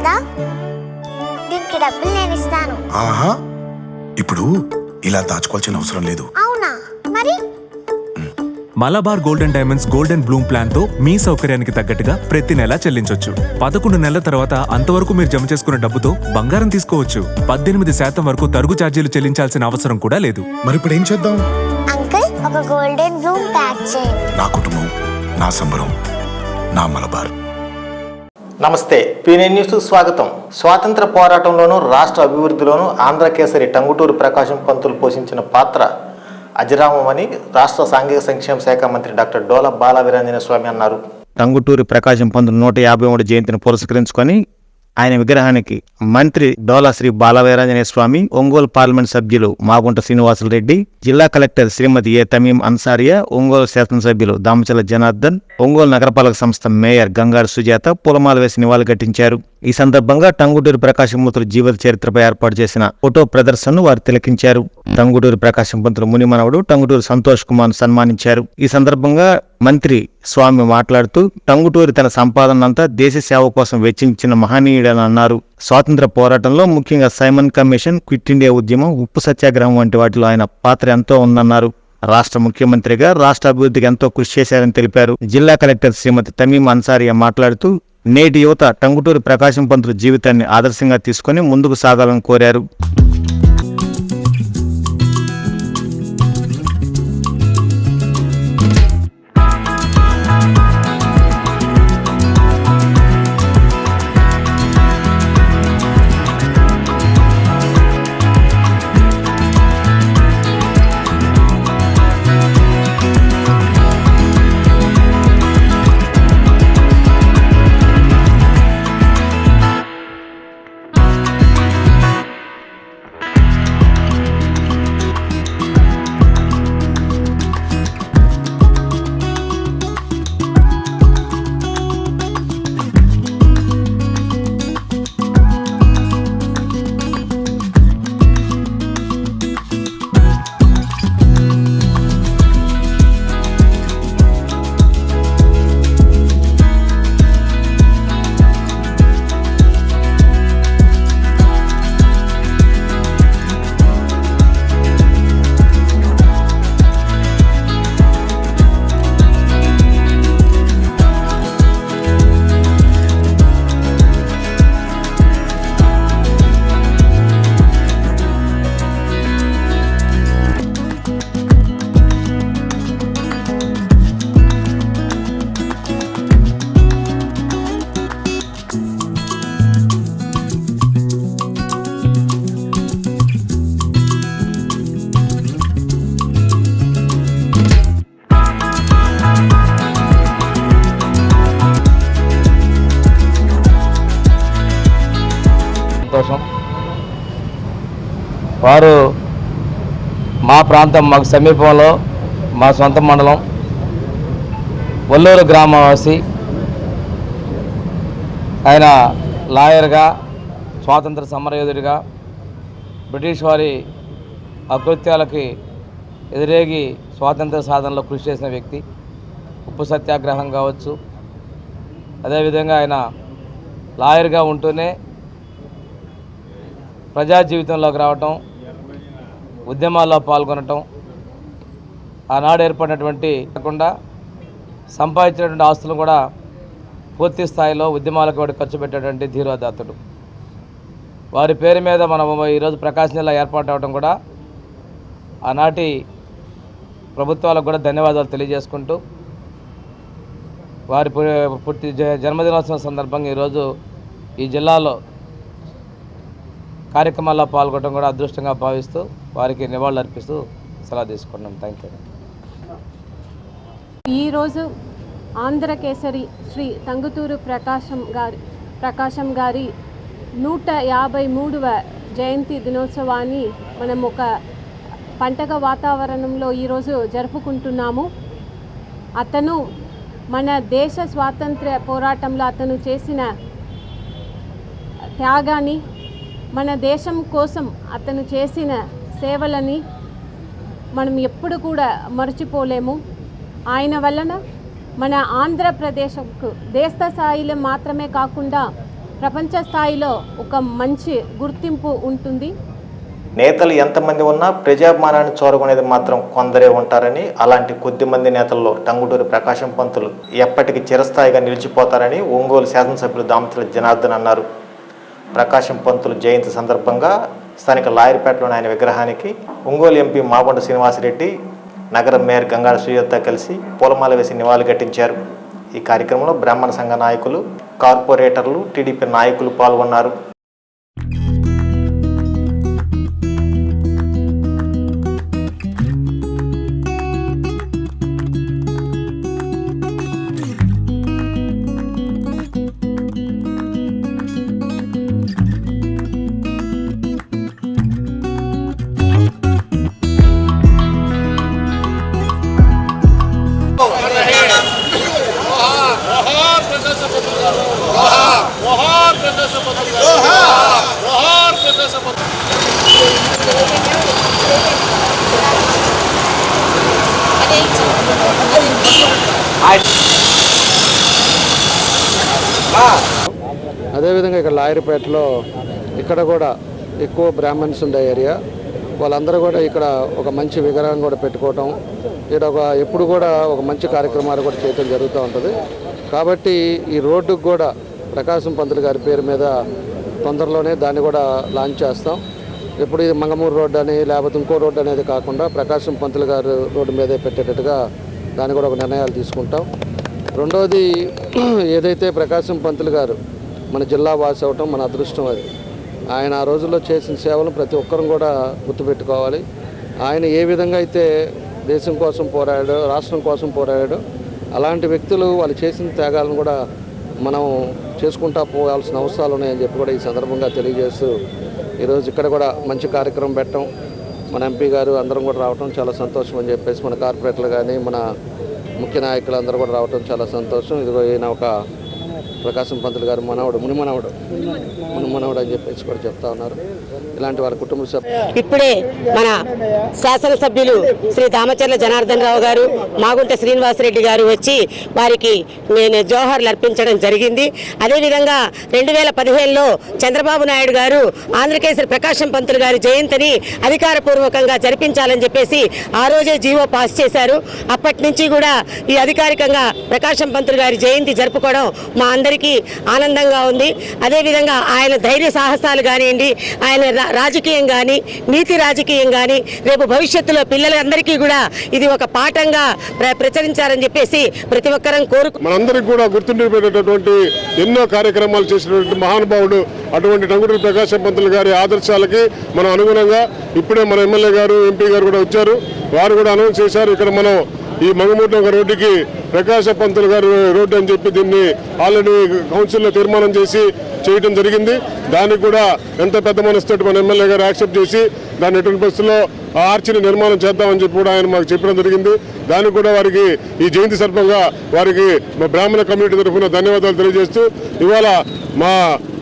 ఉందా? దీనికి డబ్బులు నేను ఇస్తాను. ఆహా, ఇప్పుడు ఇలా దాచుకోవాల్సిన అవసరం లేదు. అవునా? మరి Malabar golden diamonds golden Bloom plan తో మీ సౌకర్యానికి తగ్గట్టుగా ప్రతి నెల చెల్లించొచ్చు. 11 నెలల తర్వాత అంతవరకు మీరు జమ చేసుకున్న డబ్బుతో బంగారం తీసుకోవచ్చు. 18% వరకు తరుగు ఛార్జీలు చెల్లించాల్సిన అవసరం కూడా లేదు. మరి ఇప్పుడు ఏం చేద్దాం? అంకుల్, ఒక గోల్డెన్ బ్లూమ్ ప్యాక్ చేయండి. నా కుటుంబం, నా సంబరం, నా మలబార్. నమస్తే, పీఎన్ఎన్ న్యూస్కు స్వాగతం. స్వాతంత్ర పోరాటంలోనూ రాష్ట్ర అభివృద్ధిలోనూ ఆంధ్రకేసరి టంగుటూరి ప్రకాశం పంతులు పోషించిన పాత్ర అజరామమని రాష్ట్ర సాంఘిక సంక్షేమ శాఖ మంత్రి డాక్టర్ డోలా బాల వీరాంజనేయ స్వామి అన్నారు. టంగుటూరి ప్రకాశం పంతులు 153వ జయంతిని పురస్కరించుకొని ఆయన విగ్రహానికి మంత్రి డోలా శ్రీ బాల వీరాంజనేయ స్వామి, ఒంగోలు పార్లమెంట్ సభ్యులు మాగుంట శ్రీనివాసులు రెడ్డి, జిల్లా కలెక్టర్ శ్రీమతి ఏ తమీం అన్సారియా, ఒంగోలు శాసనసభ్యులు దామచల జనార్దన్, ఒంగోలు నగరపాలక సంస్థ మేయర్ గంగారు సుజాత పూలమాల వేసి నివాళులర్పించారు. ఈ సందర్భంగా టంగుటూరి ప్రకాశం పంతులు జీవిత చరిత్రపై ఏర్పాటు చేసిన ఫోటో ప్రదర్శనను వారు తిలకించారు. టంగుటూరి ప్రకాశం పంతులు మునిమనవడు టంగుటూరి సంతోష్ కుమార్ సన్మానించారు. ఈ సందర్భంగా మంత్రి స్వామి మాట్లాడుతూ టంగుటూరి తన సంపాదనంతా దేశ సేవ కోసం వెచ్చించిన మహనీయుడని అన్నారు. స్వాతంత్ర పోరాటంలో ముఖ్యంగా సైమన్ కమిషన్, క్విట్ ఇండియా ఉద్యమం, ఉప్పు సత్యాగ్రహం వంటి వాటిలో ఆయన పాత్ర ఎంతో ఉందన్నారు. రాష్ట్ర ముఖ్యమంత్రిగా రాష్ట్ర అభివృద్ధికి ఎంతో కృషి చేశారని తెలిపారు. జిల్లా కలెక్టర్ శ్రీమతి తమీం అన్సారియా మాట్లాడుతూ నేటి యువత టంగుటూరి ప్రకాశం పంతులు జీవితాన్ని ఆదర్శంగా తీసుకుని ముందుకు సాగాలని కోరారు. వారు మా ప్రాంతం, మాకు సమీపంలో మా సొంత మండలం ఒల్లూరు గ్రామవాసి. ఆయన లాయర్గా, స్వాతంత్ర సమరయోధుడిగా, బ్రిటిష్ వారి అకృత్యాలకి ఎదురేగి స్వాతంత్ర సాధనలో కృషి చేసిన వ్యక్తి. ఉప్పు సత్యాగ్రహం కావచ్చు, అదేవిధంగా ఆయన లాయర్గా ఉంటూనే ప్రజా జీవితంలోకి రావటం, ఉద్యమాల్లో పాల్గొనటం, ఆనాడు ఏర్పడినటువంటి కాకుండా సంపాదించినటువంటి ఆస్తులు కూడా పూర్తి స్థాయిలో ఉద్యమాలకు వాడు ఖర్చు పెట్టేటువంటి ధీరోదాత్తుడు. వారి పేరు మీద మనం ఈరోజు ప్రకాశం జిల్లా ఏర్పాటు అవడం కూడా ఆనాటి ప్రభుత్వాలకు కూడా ధన్యవాదాలు తెలియజేసుకుంటూ, వారి పుట్టి జన్మదినోత్సవం సందర్భంగా ఈరోజు ఈ జిల్లాలో కార్యక్రమాల్లో పాల్గొనడం కూడా అదృష్టంగా భావిస్తూ వారికి నివాళులు అర్పిస్తూ సలహా తీసుకున్నాం. Thank you. ఈరోజు ఆంధ్రకేసరి శ్రీ టంగుటూరి ప్రకాశం గారి 153వ జయంతి దినోత్సవాన్ని మనం ఒక పండగ వాతావరణంలో ఈరోజు జరుపుకుంటున్నాము. అతను మన దేశ స్వాతంత్ర్య పోరాటంలో అతను చేసిన త్యాగాన్ని, మన దేశం కోసం అతను చేసిన సేవలని మనం ఎప్పుడు కూడా మర్చిపోలేము. ఆయన వలన మన ఆంధ్రప్రదేశ్కు దేశ స్థాయిలో మాత్రమే కాకుండా ప్రపంచ స్థాయిలో ఒక మంచి గుర్తింపు ఉంటుంది. నేతలు ఎంతమంది ఉన్నా ప్రజాభిమానాన్ని చూరగొనేది మాత్రం కొందరే ఉంటారని, అలాంటి కొద్దిమంది నేతల్లో టంగుటూరి ప్రకాశం పంతులు ఎప్పటికీ చిరస్థాయిగా నిలిచిపోతారని ఒంగోలు శాసనసభ్యులు దామచర్ల జనార్దన్ అన్నారు. ప్రకాశం పంతులు జయంతి సందర్భంగా స్థానిక లాయర్పేటలోని ఆయన విగ్రహానికి ఒంగోలు ఎంపీ మాగుంట శ్రీనివాసరెడ్డి, నగర మేయర్ గంగాడ సుజాత కలిసి పూలమాల వేసి నివాళులర్పించారు. ఈ కార్యక్రమంలో బ్రాహ్మణ సంఘ నాయకులు, కార్పొరేటర్లు, టీడీపీ నాయకులు పాల్గొన్నారు. అదేవిధంగా ఇక్కడ లాయర్పేటలో ఇక్కడ కూడా ఎక్కువ బ్రాహ్మణ్స్ ఉండే ఏరియా, వాళ్ళందరూ కూడా ఇక్కడ ఒక మంచి విగ్రహం కూడా పెట్టుకోవటం, ఇక్కడ ఎప్పుడు కూడా ఒక మంచి కార్యక్రమాలు కూడా చేయడం జరుగుతూ ఉంటుంది. కాబట్టి ఈ రోడ్డుకు కూడా ప్రకాశం పంతులు గారి పేరు మీద తొందరలోనే దాన్ని కూడా లాంచ్ చేస్తాం. ఎప్పుడు ఇది మంగమూరు రోడ్డు అని లేకపోతే ఇంకో రోడ్డు అనేది కాకుండా ప్రకాశం పంతులు గారు రోడ్డు మీదే పెట్టేటట్టుగా దాన్ని కూడా ఒక నిర్ణయాలు తీసుకుంటాం. రెండవది, ఏదైతే ప్రకాశం పంతులు గారు మన జిల్లా వాసి అవటం మన అదృష్టం. అది ఆయన ఆ రోజుల్లో చేసిన సేవలు ప్రతి ఒక్కరూ కూడా గుర్తుపెట్టుకోవాలి. ఆయన ఏ విధంగా అయితే దేశం కోసం పోరాడాడో, రాష్ట్రం కోసం పోరాడాడో, అలాంటి వ్యక్తులు వాళ్ళు చేసిన త్యాగాలను కూడా మనం చేసుకుంటా పోవాల్సిన అవసరాలు ఉన్నాయని చెప్పి కూడా ఈ సందర్భంగా తెలియజేస్తూ ఈరోజు ఇక్కడ కూడా మంచి కార్యక్రమం పెట్టడం, మన ఎంపీ గారు అందరం కూడా రావటం చాలా సంతోషం అని చెప్పేసి, మన కార్పొరేటర్లు కానీ మన ముఖ్య నాయకులు అందరూ కూడా రావటం చాలా సంతోషం. ఇదిగో ఈయన ఒక ప్రకాశం పంతులు గారు మునిమనవడు అని చెప్పేసి కూడా చెప్తా ఉన్నారు. ఇలాంటి వారి కుటుంబ సభ్యులు ఇప్పుడే మన శాసనసభ్యులు శ్రీ దామచర్ల జనార్దన్ రావు గారు, మాగుంట శ్రీనివాసరెడ్డి గారు వచ్చి వారికి నేను జోహార్లు అర్పించడం జరిగింది. అదేవిధంగా 2015లో చంద్రబాబు నాయుడు గారు ఆంధ్రకేసరి ప్రకాశం పంతులు గారి జయంతిని అధికారపూర్వకంగా జరిపించాలని చెప్పేసి ఆ రోజే జీవో పాస్ చేశారు. అప్పటి నుంచి కూడా ఈ అధికారికంగా ప్రకాశం పంతులు గారి జయంతి జరుపుకోవడం మా అందరికీ ఆనందంగా ఉంది. అదేవిధంగా ఆయన ధైర్య సాహసాలు కానివ్వండి, ఆయన రాజకీయం కానీ, నీతి రాజకీయం కానీ రేపు భవిష్యత్తులో పిల్లలందరికీ కూడా ఇది ఒక పాఠంగా ప్రచురించారని చెప్పేసి ప్రతి ఒక్కరం మనందరికీ కూడా గుర్తుండిపోయేటటువంటి ఎన్నో కార్యక్రమాలు చేసినటువంటి మహానుభావుడు అటువంటి టంగుటూరి ప్రకాశం పంతులు గారి ఆదర్శాలకి మనం అనుగుణంగా ఇప్పుడే మన ఎమ్మెల్యే గారు, ఎంపీ గారు కూడా వచ్చారు. వారు కూడా అనౌన్స్ చేశారు. ఇక్కడ మనం ఈ మంగమూరు రోడ్డుకి ప్రకాశ పంతులు గారు రోడ్డు అని చెప్పి దీన్ని ఆల్రెడీ కౌన్సిల్లో తీర్మానం చేసి చేయడం జరిగింది. దానికి కూడా ఎంత పెద్ద మనసుతోటి మన ఎమ్మెల్యే గారు యాక్సెప్ట్ చేసి దాన్ని ఎటువంటి పరిస్థితుల్లో ఆ ఆర్చిని నిర్మాణం చేద్దామని చెప్పి కూడా ఆయన మాకు చెప్పడం జరిగింది. దానికి కూడా వారికి ఈ జయంతి సందర్భంగా వారికి మా బ్రాహ్మణ కమ్యూనిటీ తరఫున ధన్యవాదాలు తెలియజేస్తూ, ఇవాళ మా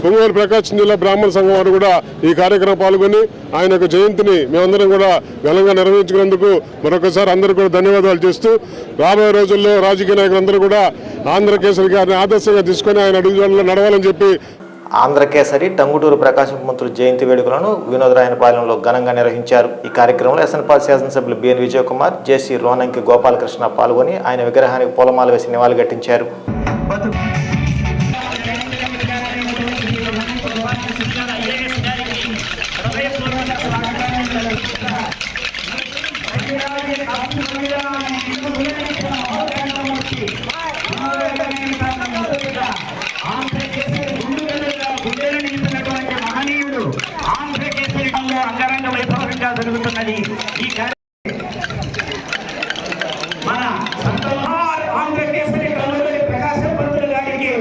ఒంగోలు ప్రకాశం జిల్లా బ్రాహ్మణ సంఘం వారు కూడా ఈ కార్యక్రమం పాల్గొని ఆయన యొక్క జయంతిని మేమందరం కూడా ఘనంగా నిర్వహించుకున్నందుకు మరొకసారి అందరికీ కూడా ధన్యవాదాలు చేస్తూ, రాబోయే రోజుల్లో రాజకీయ నాయకులందరూ కూడా ఆంధ్రకేసరి గారిని ఆదర్శంగా తీసుకొని ఆయన అడుగుజాడల్లో నడవాలని చెప్పి ఆంధ్రకేసరి టంగుటూరి ప్రకాశం పంతులు జయంతి వేడుకలను వినోదరాయనపాలెంలో ఘనంగా నిర్వహించారు. ఈ కార్యక్రమంలో ఎస్ఎన్పాల్ శాసనసభ్యులు బిఎన్ విజయకుమార్, జేసీ రోనంకి గోపాలకృష్ణ పాల్గొని ఆయన విగ్రహానికి పూలమాల వేసి నివాళులర్పించారు. అంగరంగ వైభవంగా జరుగుతున్నది ఈ మన ఆంధ్రకేసరి టంగుటూరి ప్రకాశం పంతులు గారికి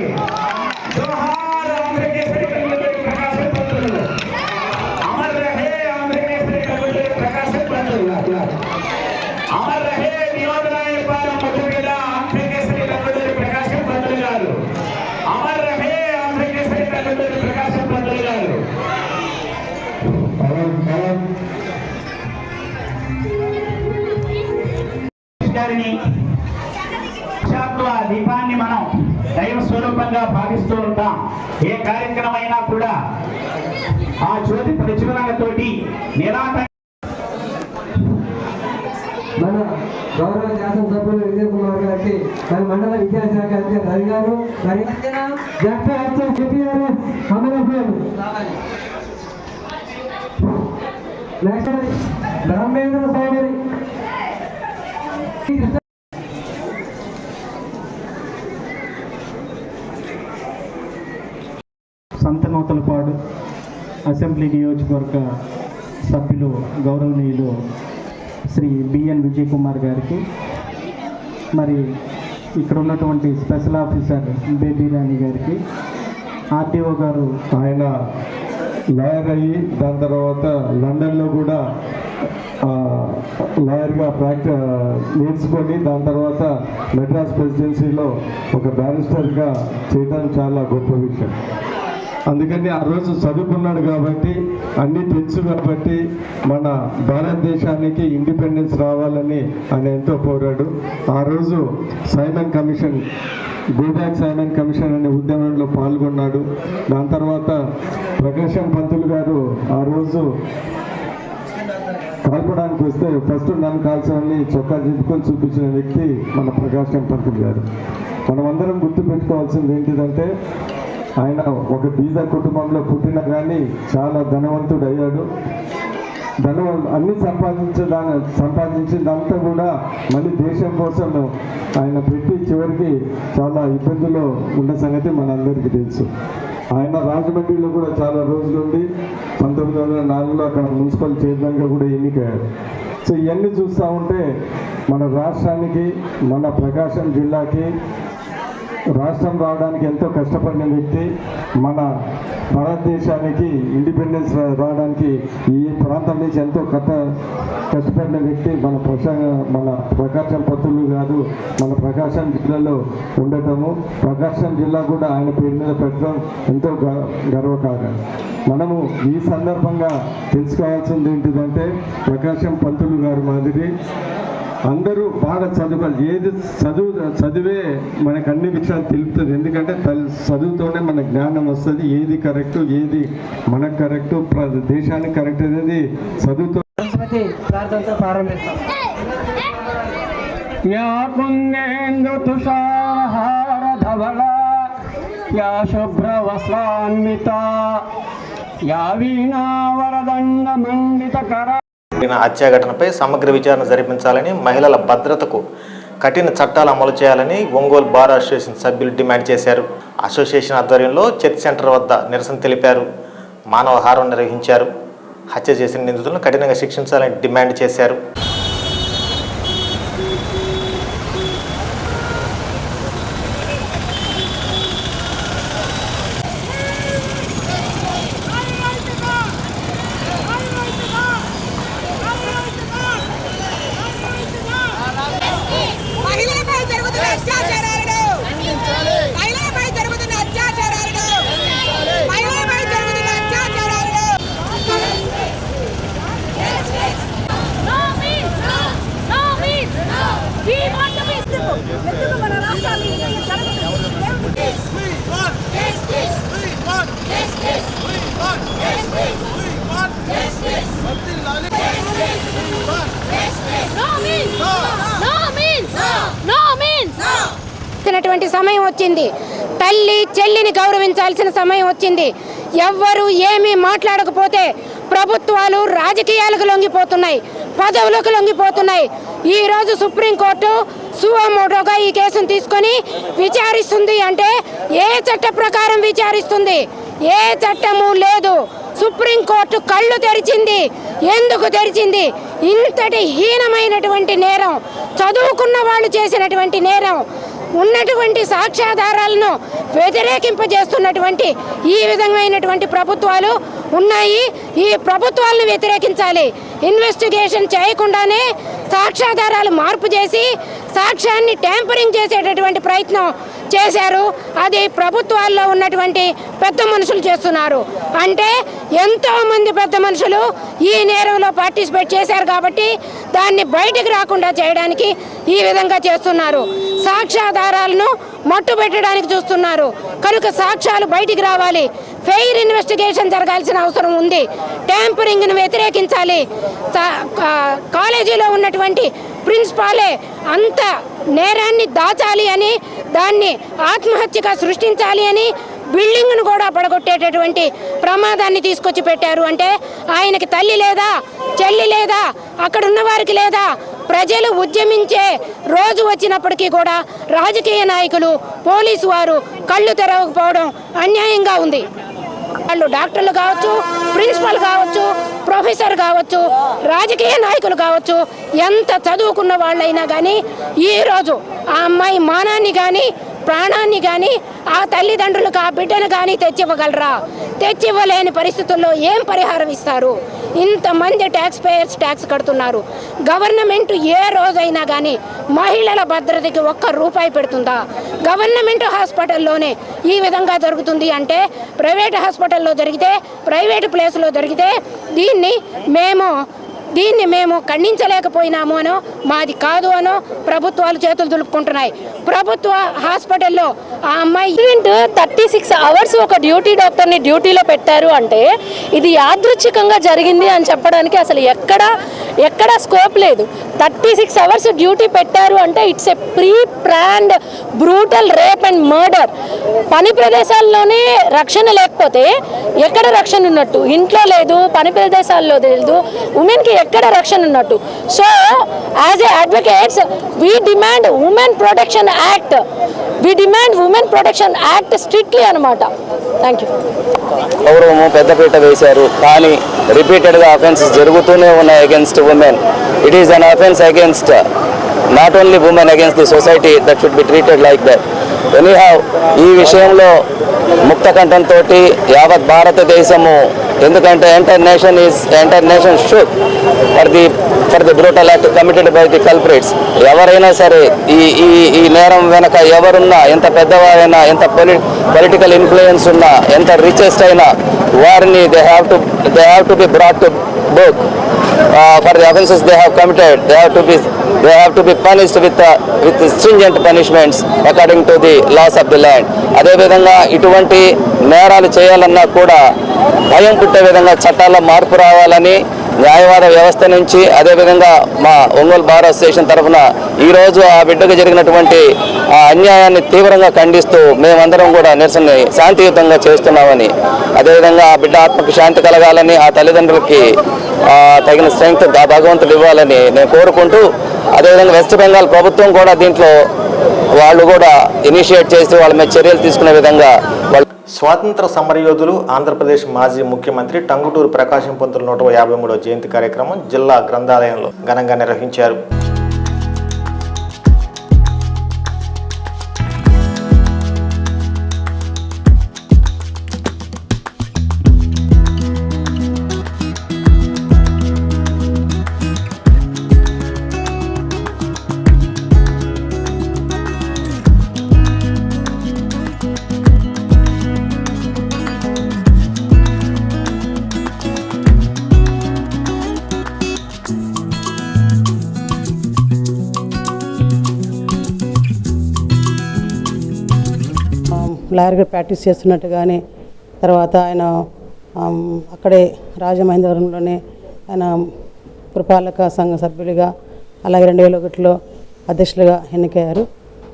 జోహార్. ఆంధ్రకేసరి టంగుటూరి ప్రకాశం పంతులు అమర్ రహే. ఆంధ్రకేసరి టంగుటూరి ప్రకాశం పంతులు అమర్ రహే. వినోదరాయనపాలెం ముద్దుబిడ్డ ఆంధ్రకేసరి టంగుటూరి ప్రకాశం పంతులు గారు అమర్ రహే. ఆంధ్రకేసరి టంగుటూరి ప్రకాశం పంతులు గారు గారిని దీపాన్ని మనం దైవ స్వరూపంగా భావిస్తాం. నిర్వహిస్తూ ఉంటాం. ఏ కార్యక్రమం అయినా కూడా ఆ జ్యోతి ప్రచురణతోటి నిరాటంగా మన గౌరవ శాసనసభ్యులు విజయ్ కుమార్ గారికి, మన మండల విద్యాశాఖ అధికారి రవి గారు, మరి బ్రహ్మేంద్ర సోదరి సంతనూతలపాడు అసెంబ్లీ నియోజకవర్గ సభ్యులు గౌరవనీయులు శ్రీ బిఎన్ విజయ్ కుమార్ గారికి, మరి ఇక్కడ ఉన్నటువంటి స్పెషల్ ఆఫీసర్ బేబీ రాణి గారికి, ఆర్టీఓ గారు, ఆయన లాయర్ అయ్యి దాని తర్వాత లండన్లో కూడా లాయర్గా నేర్చుకొని దాని తర్వాత మెడ్రాస్ ప్రెసిడెన్సీలో ఒక బ్యారిస్టర్గా చేయడం చాలా గొప్ప విషయం. అందుకని ఆ రోజు చదువుకున్నాడు కాబట్టి, అన్నీ తెలుసు కాబట్టి, మన భారతదేశానికి ఇండిపెండెన్స్ రావాలని ఆయన ఎంతో కోరాడు. ఆ రోజు Simon commission, go back Simon commission అనే ఉద్యమంలో పాల్గొన్నాడు. దాని తర్వాత ప్రకాశం పంతులు గారు ఆ రోజు కాల్పడానికి వస్తే ఫస్ట్ నన్ను కాల్చాలని చొక్కా చింపుకొని చూపించిన వ్యక్తి మన ప్రకాశం పంతులు గారు. మనమందరం గుర్తుపెట్టుకోవాల్సింది ఏంటిదంటే, ఆయన ఒక బీద కుటుంబంలో పుట్టిన కానీ చాలా ధనవంతుడు అయ్యాడు. అన్ని సంపాదించిందంతా కూడా మళ్ళీ దేశం కోసం ఆయన పెట్టి చివరికి చాలా ఇబ్బందులు ఉన్న సంగతి మనందరికీ తెలుసు. ఆయన రాజమండ్రిలో కూడా చాలా రోజులుండి 1904లో అక్కడ మున్సిపల్ చైర్మన్గా కూడా ఎన్నికయ్యారు. సో ఇవన్నీ చూస్తూ ఉంటే మన రాష్ట్రానికి, మన ప్రకాశం జిల్లాకి రాష్ట్రం రావడానికి ఎంతో కష్టపడిన వ్యక్తి, మన భారతదేశానికి ఇండిపెండెన్స్ రావడానికి ఈ ప్రాంతం నుంచి ఎంతో కష్టపడిన వ్యక్తి మన ప్రకాశం పంతులు గారు మన ప్రకాశం జిల్లాలో ఉండటము, ప్రకాశం జిల్లా కూడా ఆయన పేరు మీద పెట్టడం ఎంతో గర్వకారణం. మనము ఈ సందర్భంగా తెలుసుకోవాల్సింది ఏంటిదంటే, ప్రకాశం పంతులు గారు మాదిరి అందరూ బాగా చదువుకోవాలి. ఏది చదివే మనకు అన్ని విషయాలు తెలుపుతుంది. ఎందుకంటే చదువుతోనే మన జ్ఞానం వస్తుంది. ఏది కరెక్టు, ఏది మనకు కరెక్టు, దేశానికి కరెక్ట్ అనేది చదువుతో. ప్రార్థనతో ప్రారంభిస్తాం. యా పుణ్యేంద్ర తుషారహార ధవళ, యా శుభ్ర వస్త్రాన్విత, యా వీణా వరదండ మండిత కర. హత్య ఘటనపై సమగ్ర విచారణ జరిపించాలని, మహిళల భద్రతకు కఠిన చట్టాలు అమలు చేయాలని ఒంగోలు బార్ అసోసియేషన్ సభ్యులు డిమాండ్ చేశారు. అసోసియేషన్ ఆధ్వర్యంలో చర్చ్ సెంటర్ వద్ద నిరసన తెలిపారు. మానవహారం నిర్వహించారు. హత్య చేసిన నిందితులను కఠినంగా శిక్షించాలని డిమాండ్ చేశారు. సమయం వచ్చింది. తల్లి చెల్లిని గౌరవించాల్సిన సమయం వచ్చింది. ఎవ్వరు ఏమీ మాట్లాడకపోతే ప్రభుత్వాలు రాజకీయాలకు లొంగిపోతున్నాయి, పదవులకు లొంగిపోతున్నాయి. ఈరోజు సుప్రీంకోర్టు సుమోటోగా ఈ కేసును తీసుకొని విచారిస్తుంది. అంటే ఏ చట్ట ప్రకారం విచారిస్తుంది? ఏ చట్టము లేదు. సుప్రీంకోర్టు కళ్ళు తెరిచింది. ఎందుకు తెరిచింది? ఇంతటి హీనమైనటువంటి నేరం, చదువుకున్న వాళ్ళు చేసినటువంటి నేరం, ఉన్నటువంటి సాక్ష్యాధారాలను వ్యతిరేకింపజేస్తున్నటువంటి ఈ విధమైనటువంటి ప్రభుత్వాలు ఉన్నాయి. ఈ ప్రభుత్వాలను వ్యతిరేకించాలి. ఇన్వెస్టిగేషన్ చేయకుండానే సాక్ష్యాధారాలు మార్పు చేసి సాక్ష్యాన్ని ట్యాంపరింగ్ చేసేటటువంటి ప్రయత్నం చేశారు. అది ప్రభుత్వాల్లో ఉన్నటువంటి పెద్ద మనుషులు చేస్తున్నారు. అంటే ఎంతోమంది పెద్ద మనుషులు ఈ నేరంలో పార్టిసిపేట్ చేశారు కాబట్టి దాన్ని బయటికి రాకుండా చేయడానికి ఈ విధంగా చేస్తున్నారు. సాక్ష్యాధారాలను మట్టు పెట్టడానికి చూస్తున్నారు. కనుక సాక్ష్యాలు బయటికి రావాలి. ఫెయిర్ ఇన్వెస్టిగేషన్ జరగాల్సిన అవసరం ఉంది. ట్యాంపరింగ్ను వ్యతిరేకించాలి. కాలేజీలో ఉన్నటువంటి ప్రిన్సిపాలే అంత నేరాన్ని దాచాలి అని, దాన్ని ఆత్మహత్యగా సృష్టించాలి అని బిల్డింగ్ను కూడా పడగొట్టేటటువంటి ప్రమాదాన్ని తీసుకొచ్చి పెట్టారు. అంటే ఆయనకి తల్లి లేదా, చెల్లి లేదా, అక్కడ ఉన్న వారికి లేదా? ప్రజలు ఉద్యమించే రోజు వచ్చినప్పటికీ కూడా రాజకీయ నాయకులు, పోలీసు వారు కళ్ళు తెరవకపోవడం అన్యాయంగా ఉంది. వాళ్ళు డాక్టర్లు కావచ్చు, ప్రిన్సిపల్ కావచ్చు, ప్రొఫెసర్ కావచ్చు, రాజకీయ నాయకులు కావచ్చు, ఎంత చదువుకున్న వాళ్ళైనా కానీ ఈరోజు ఆ అమ్మాయి మానాన్ని కానీ ప్రాణాన్ని కానీ ఆ తల్లిదండ్రులకు ఆ బిడ్డను కానీ తెచ్చివ్వగలరా? తెచ్చివ్వలేని పరిస్థితుల్లో ఏం పరిహారం ఇస్తారు? ఇంతమంది ట్యాక్స్ పేయర్స్ ట్యాక్స్ కడుతున్నారు. గవర్నమెంట్ ఏ రోజైనా కానీ మహిళల భద్రతకి ₹1 పెడుతుందా? గవర్నమెంట్ హాస్పిటల్లోనే ఈ విధంగా జరుగుతుంది అంటే ప్రైవేట్ హాస్పిటల్లో జరిగితే, ప్రైవేట్ ప్లేస్లో జరిగితే దీన్ని మేము ఖండించలేకపోయినాము అనో, మాది కాదు అనో ప్రభుత్వాలు చేతులు దులుపుకుంటున్నాయి. ప్రభుత్వ హాస్పిటల్లో ఆ అమ్మాయి 36 అవర్స్ ఒక డ్యూటీ డాక్టర్ని డ్యూటీలో పెట్టారు అంటే ఇది యాదృచ్ఛికంగా జరిగింది అని చెప్పడానికి అసలు ఎక్కడ స్కోప్ లేదు. 36 అవర్స్ డ్యూటీ పెట్టారు అంటే it's a pre planned brutal rape and murder. పని ప్రదేశాల్లోనే రక్షణ లేకపోతే ఎక్కడ రక్షణ ఉన్నట్టు? ఇంట్లో లేదు, పని ప్రదేశాల్లో లేదు, ఉమెన్కి ఎక్కడ రక్షణ ఉన్నట్టు? So as a advocates we demand women protection act. Women protection act strictly అనమాట. Thank you. గౌరవము పెద్దపీట వేశారు, కానీ రిపీటెడ్గా అఫెన్సెస్ జరుగుతూనే ఉన్నాయి against women. It is an offence against not only women, against the society that should be treated like that. Anyhow ఈ విషయంలో ముక్త కంఠంతో యావత్ భారతదేశము, ఎందుకంటే entire nation should for the brutal act committed by the culprits. ఎవరైనా సరే ఈ నేరం వెనక ఎవరున్నా, ఎంత పెద్దవారైనా, ఎంత పొలిటికల్ ఇన్ఫ్లుయెన్స్ ఉన్నా, ఎంత రిచెస్ట్ అయినా, వారిని they have to be brought to book for the offences they have committed. They have to be punished with stringent punishments according to the laws of the land. అదే విధంగా ఇటువంటి నేరాలు చేయాలన్నా కూడా భయం పుట్టే విధంగా చట్టాల్లో మార్పు రావాలని న్యాయవాద వ్యవస్థ నుంచి, అదేవిధంగా మా ఒంగోలు బార్ అసోసియేషన్ తరఫున ఈరోజు ఆ బిడ్డకు జరిగినటువంటి ఆ అన్యాయాన్ని తీవ్రంగా ఖండిస్తూ మేమందరం కూడా నిరసన శాంతియుతంగా చేస్తున్నామని, అదేవిధంగా ఆ బిడ్డ ఆత్మకు శాంతి కలగాలని, ఆ తల్లిదండ్రులకి తగిన స్ట్రెంగ్త్ భగవంతుడు ఇవ్వాలని నేను కోరుకుంటూ, అదేవిధంగా వెస్ట్ బెంగాల్ ప్రభుత్వం కూడా దీంట్లో వాళ్ళు కూడా ఇనిషియేట్ చేసి వాళ్ళ మీద చర్యలు తీసుకునే విధంగా స్వాతంత్ర సమరయోధులు ఆంధ్రప్రదేశ్ మాజీ ముఖ్యమంత్రి టంగుటూరి ప్రకాశం పంతులు 153వ జయంతి కార్యక్రమం జిల్లా గ్రంథాలయంలో ఘనంగా నిర్వహించారు. లాయర్గా ప్రాక్టీస్ చేస్తున్నట్టుగానే తర్వాత ఆయన అక్కడే రాజమహేంద్రవరంలోనే ఆయన పురపాలక సంఘ సభ్యుడిగా, అలాగే 2001లో అధ్యక్షులుగా ఎన్నికయ్యారు.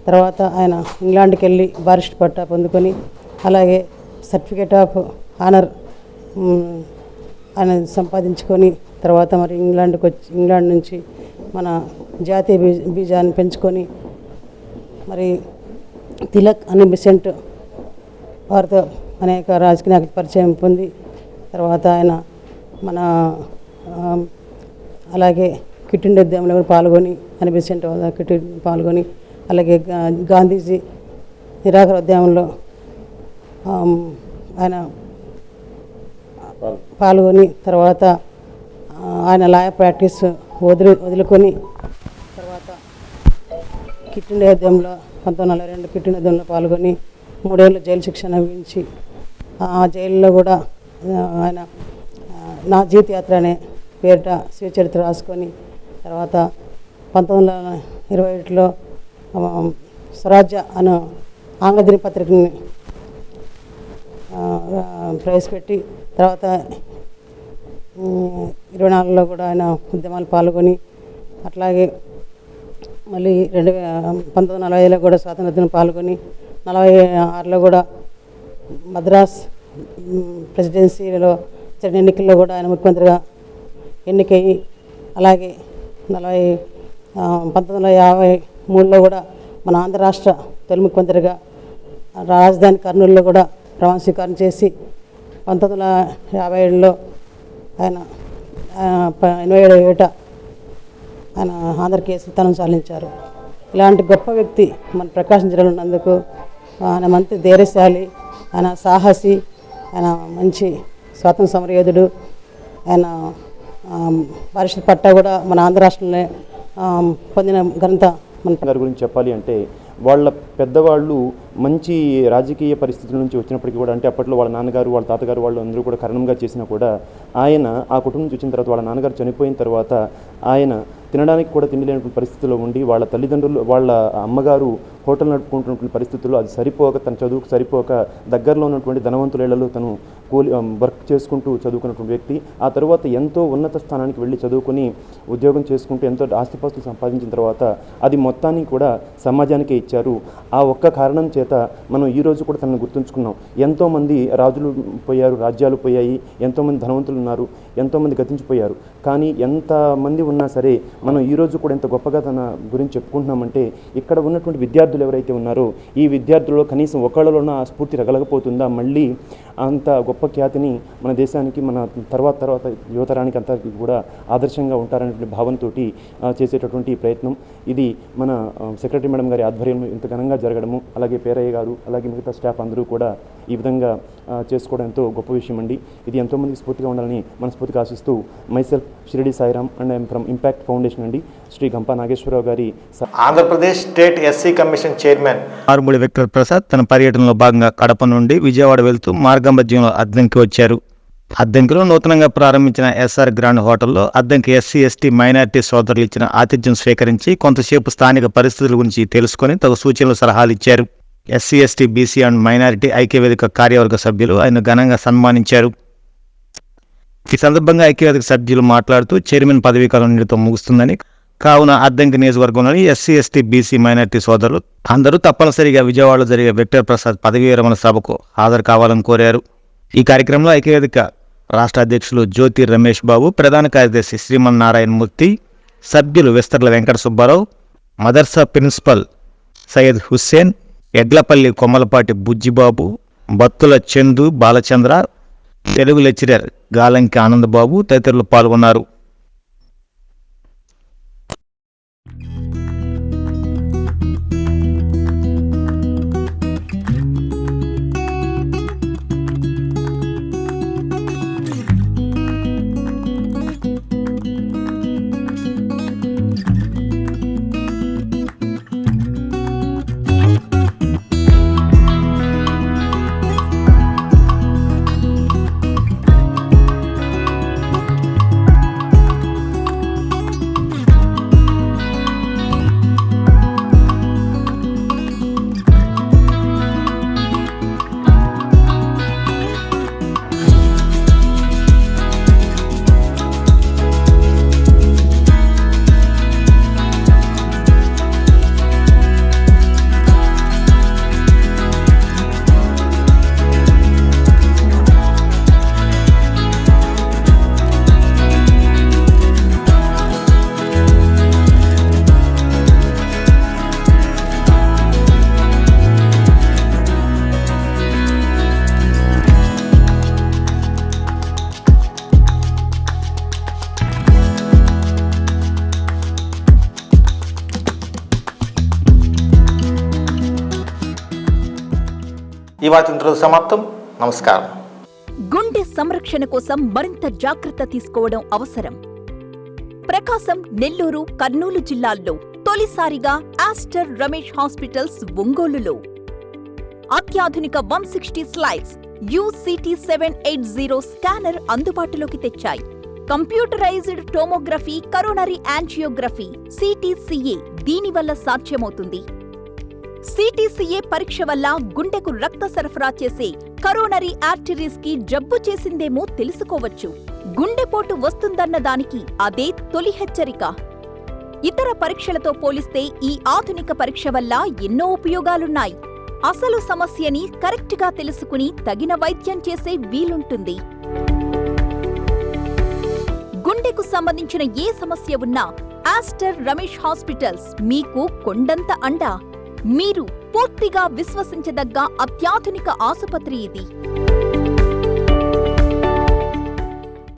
తర్వాత ఆయన ఇంగ్లాండ్కి వెళ్ళి బారిస్ట్ పట్టా పొందుకొని, అలాగే సర్టిఫికేట్ ఆఫ్ ఆనర్ ఆయన సంపాదించుకొని, తర్వాత మరి ఇంగ్లాండ్ నుంచి మన జాతీయ బీజాన్ని పెంచుకొని, మరి తిలక్ అని బిసెంట్ వారితో అనేక రాజకీయ నాయకుల పరిచయం పొంది, తర్వాత ఆయన మన అలాగే క్విట్ ఇండియా ఉద్యమంలో పాల్గొని, అని బిసెంట్ క్విట్ పాల్గొని, అలాగే గాంధీజీ నిరాకరణ ఉద్యమంలో ఆయన పాల్గొని, తర్వాత ఆయన లాయర్ ప్రాక్టీస్ వదులుకొని, తర్వాత క్విట్ ఇండియా ఉద్యమంలో 1942 కిట్ ఉద్యమంలో పాల్గొని 3 ఏళ్ళు జైలు శిక్ష అనుభవించి ఆ జైల్లో కూడా ఆయన నా జీవిత యాత్ర అనే పేరిట స్వీచరిత్ర రాసుకొని తర్వాత 1921లో స్వరాజ్య అను ఆంగ్ల దినపత్రికని ప్రవేశపెట్టి తర్వాత 24లో కూడా ఆయన ఉద్యమాలు పాల్గొని అట్లాగే మళ్ళీ 1945లో కూడా స్వాతంత్రోద్యమం పాల్గొని 46లో కూడా మద్రాస్ ప్రెసిడెన్సీలో జరిగిన ఎన్నికల్లో కూడా ఆయన ముఖ్యమంత్రిగా ఎన్నికయ్యి అలాగే 1953లో కూడా మన ఆంధ్ర రాష్ట్ర తొలి ముఖ్యమంత్రిగా రాజధాని కర్నూలులో కూడా ప్రమాణ స్వీకారం చేసి 1957లో ఆయన 87వ ఏట ఆయన ఆంధ్రకేసి తనం సాధించారు. ఇలాంటి గొప్ప వ్యక్తి మన ప్రకాశం జిల్లాలో ఉన్నందుకు ఆయన మంత్రి ధైర్యశాలి, ఆయన సాహసి, ఆయన మంచి స్వాతంత్ర సమరయోధుడు. ఆయన పరిషత్ పట్టా కూడా మన ఆంధ్ర రాష్ట్రంలో పొందిన ఘనత మన గారి గురించి చెప్పాలి అంటే వాళ్ళ పెద్దవాళ్ళు మంచి రాజకీయ పరిస్థితుల నుంచి వచ్చినప్పటికీ కూడా, అంటే అప్పట్లో వాళ్ళ నాన్నగారు వాళ్ళ తాతగారు వాళ్ళు అందరూ కూడా కరణంగా చేసినా కూడా ఆయన ఆ కుటుంబం నుంచి వచ్చిన తర్వాత వాళ్ళ నాన్నగారు చనిపోయిన తర్వాత ఆయన తినడానికి కూడా తిండి లేనటువంటి పరిస్థితుల్లో ఉండి వాళ్ళ తల్లిదండ్రులు వాళ్ళ అమ్మగారు హోటల్ నడుపుకుంటున్నటువంటి పరిస్థితుల్లో అది సరిపోక తన చదువుకు సరిపోక దగ్గరలో ఉన్నటువంటి ధనవంతుల ఇళ్లలో తను వర్క్ చేసుకుంటూ చదువుకున్నటువంటి వ్యక్తి. ఆ తర్వాత ఎంతో ఉన్నత స్థానానికి వెళ్ళి చదువుకొని ఉద్యోగం చేసుకుంటూ ఎంతో ఆస్తిపాస్తులు సంపాదించిన తర్వాత అది మొత్తాన్ని కూడా సమాజానికే ఇచ్చారు. ఆ ఒక్క కారణం చేత మనం ఈరోజు కూడా తనను గుర్తుంచుకున్నాం. ఎంతోమంది రాజులు పోయారు, రాజ్యాలు పోయాయి, ఎంతోమంది ధనవంతులు ఉన్నారు, ఎంతోమంది గతించిపోయారు. కానీ ఎంతమంది ఉన్నా సరే మనం ఈరోజు కూడా ఎంత గొప్పగా తన గురించి చెప్పుకుంటున్నామంటే ఇక్కడ ఉన్నటువంటి విద్యార్థులు ఎవరైతే ఉన్నారో ఈ విద్యార్థులలో కనీసం ఒకళ్ళలోనూ ఆ స్ఫూర్తి రగలకపోతుందా, మళ్ళీ అంత గొప్ప ఖ్యాతిని మన దేశానికి మన తర్వాత యువతరానికి అంతా కూడా ఆదర్శంగా ఉంటారనేటువంటి భావంతో చేసేటటువంటి ప్రయత్నం ఇది మన సెక్రటరీ మేడం గారి ఆధ్వర్యంలో ఇంత ఘనంగా జరగడము, అలాగే పేరయ్య గారు అలాగే మిగతా స్టాఫ్ అందరూ కూడా ఈ విధంగా చేసుకోవడం ఎంతో గొప్ప విషయం అండి. ఇది ఎంతోమందికి స్ఫూర్తిగా ఉండాలని మనస్ఫూర్తిగా ఆశిస్తూ myself Shiridi Sairam and I'm from impact foundation అండి, శ్రీ గంపా నాగేశ్వరరావు గారి Andhra Pradesh state SC commission chairman Arumudi Victor Prasad తన పర్యటనలో భాగంగా కడప నుండి విజయవాడ వెళ్తూ మార్గమధ్యంలో అద్దంకి వచ్చారు. అద్దంకిలో నూతనంగా ప్రారంభించిన ఎస్ఆర్ గ్రాండ్ హోటల్లో అద్దంకి ఎస్సీ ఎస్టీ మైనారిటీ సోదరులు ఇచ్చిన ఆతిథ్యం స్వీకరించి కొంతసేపు స్థానిక పరిస్థితుల గురించి తెలుసుకొని తగు సూచనలు సలహాలు ఇచ్చారు. SC ST BC and minority ఐక్యవేదిక కార్యవర్గ సభ్యులు ఆయన ఘనంగా సన్మానించారు. ఈ సందర్భంగా ఐక్యవేదిక సభ్యులు మాట్లాడుతూ చైర్మన్ పదవీకాలం నేటితో ముగుస్తుందని, కావున అద్దంకి నియోజకవర్గంలోని ఎస్సీ ఎస్టీ బీసీ మైనారిటీ సోదరులు అందరూ తప్పనిసరిగా విజయవాడలో జరిగే విక్టర్ ప్రసాద్ పదవీ విరమణ సభకు హాజరు కావాలని కోరారు. ఈ కార్యక్రమంలో ఐక్యవేదిక రాష్ట్ర అధ్యక్షులు జ్యోతి రమేష్ బాబు, ప్రధాన కార్యదర్శి శ్రీమన్నారాయణ మూర్తి, సభ్యులు విస్తర్ల వెంకట సుబ్బారావు, మదర్సా ప్రిన్సిపల్ సయ్యద్ హుస్సేన్, ఎడ్లపల్లి కొమ్మలపాటి బుజ్జిబాబు, బత్తుల చందు బాలచంద్ర, తెలుగు లెక్చరర్ గాలంకి ఆనందబాబు తదితరులు పాల్గొన్నారు. ఈ వార్త ఇంతలో సమాప్తం. నమస్కారం. గుండె సంరక్షణ కోసం మరింత జాగ్రత్త తీసుకోవడం అవసరం. ప్రకాశం, నెల్లూరు, కర్నూలు జిల్లాల్లో తొలిసారిగా ఆస్టర్ రమేష్ హాస్పిటల్స్ ఒంగోలులో అత్యాధునిక 160 స్లైడ్స్ UCT 780 స్కానర్ అందుబాటులోకి తెచ్చాయి. Computerised tomography, coronary angiography, CTCA దీనివల్ల సాధ్యమవుతుంది. CTCA పరీక్ష వల్ల గుండెకు రక్త సరఫరా చేసే కరోనరీ ఆర్టరీస్ కి జబ్బు చేసిందేమో తెలుసుకోవచ్చు. గుండెపోటు వస్తుందన్న దానికి అదే తొలి హెచ్చరిక. ఇతర పరీక్షలతో పోలిస్తే ఈ ఆధునిక పరీక్ష వల్ల ఎన్నో ఉపయోగాలున్నాయి. అసలు సమస్యని కరెక్ట్గా తెలుసుకుని తగిన వైద్యం చేసే వీలుంటుంది. గుండెకు సంబంధించిన ఏ సమస్య ఉన్నా ఆస్టర్ రమేష్ హాస్పిటల్స్ మీకు కొండంత అండ. మీరు పూర్తిగా విశ్వసించదగ్గ అత్యాధునిక ఆసుపత్రి ఇది.